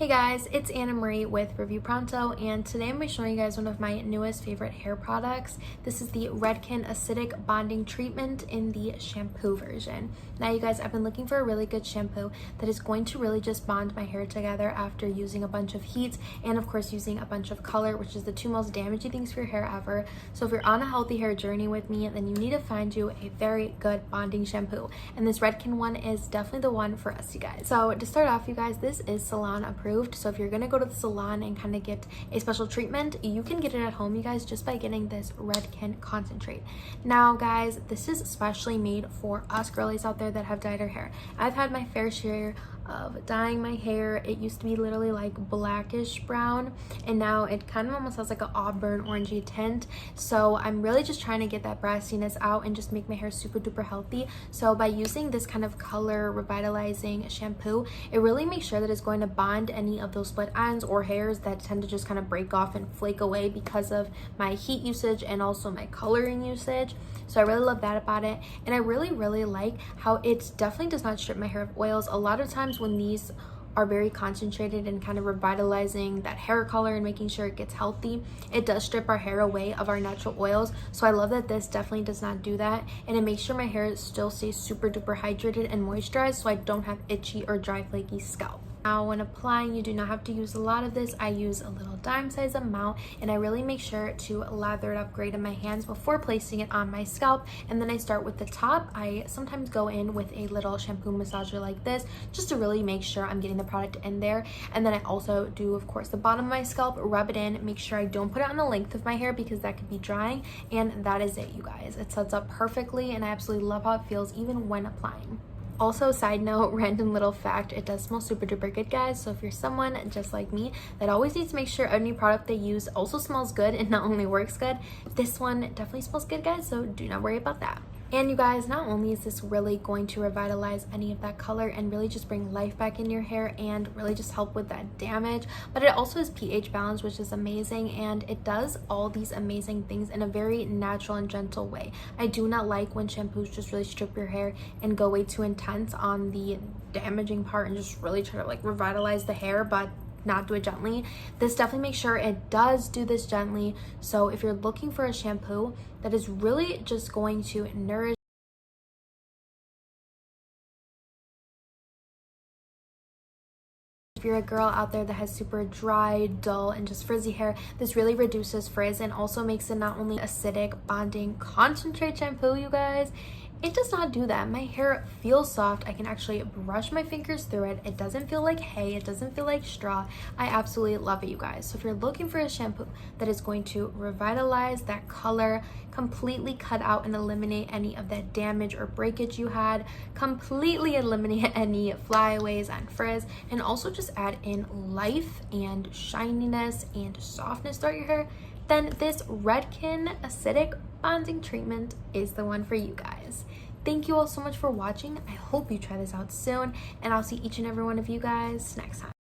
Hey guys, it's Anna Marie with Review Pronto, and today I'm going to be showing you guys one of my newest favorite hair products. This is the Redken Acidic Bonding Treatment in the shampoo version. Now you guys, I've been looking for a really good shampoo that is going to really just bond my hair together after using a bunch of heat and of course using a bunch of color, which is the two most damaging things for your hair ever. So if you're on a healthy hair journey with me, then you need to find you a very good bonding shampoo. And this Redken one is definitely the one for us, you guys. So to start off, you guys, this is salon approved. So if you're gonna go to the salon and kind of get a special treatment, you can get it at home, you guys, just by getting this Redken concentrate. Now guys, this is especially made for us girlies out there that have dyed our hair. I've had my fair share of dyeing my hair. It used to be literally like blackish brown, and now it kind of almost has like an auburn orangey tint. So I'm really just trying to get that brassiness out and just make my hair super duper healthy. So by using this kind of color revitalizing shampoo, it really makes sure that it's going to bond any of those split ends or hairs that tend to just kind of break off and flake away because of my heat usage and also my coloring usage. So I really love that about it, and I really like how it definitely does not strip my hair of oils. A lot of times when these are very concentrated and kind of revitalizing that hair color and making sure it gets healthy, it does strip our hair away of our natural oils. So I love that this definitely does not do that, and it makes sure my hair still stays super duper hydrated and moisturized so I don't have itchy or dry flaky scalp. Now when applying, you do not have to use a lot of this. I use a little dime size amount, and I really make sure to lather it up great in my hands before placing it on my scalp. And then I start with the top. I sometimes go in with a little shampoo massager like this just to really make sure I'm getting the product in there. And then I also do, of course, the bottom of my scalp, rub it in, make sure I don't put it on the length of my hair because that could be drying. And that is it, you guys. It sets up perfectly, and I absolutely love how it feels even when applying. Also, side note, random little fact, it does smell super duper good, guys. So if you're someone just like me that always needs to make sure any product they use also smells good and not only works good, this one definitely smells good, guys, so do not worry about that. And you guys, not only is this really going to revitalize any of that color and really just bring life back in your hair and really just help with that damage, but it also is pH balanced, which is amazing, and it does all these amazing things in a very natural and gentle way. I do not like when shampoos just really strip your hair and go way too intense on the damaging part and just really try to like revitalize the hair, but not do it gently. This definitely makes sure it does do this gently. So if you're looking for a shampoo that is really just going to nourish, if you're a girl out there that has super dry, dull, and just frizzy hair, this really reduces frizz and also makes it not only acidic bonding concentrate shampoo, you guys, it does not do that. My hair feels soft. I can actually brush my fingers through it. It doesn't feel like hay. It doesn't feel like straw. I absolutely love it, you guys. So if you're looking for a shampoo that is going to revitalize that color, completely cut out and eliminate any of that damage or breakage you had, completely eliminate any flyaways and frizz, and also just add in life and shininess and softness throughout your hair, then this Redken Acidic Bonding Treatment is the one for you guys. Thank you all so much for watching. I hope you try this out soon, and I'll see each and every one of you guys next time.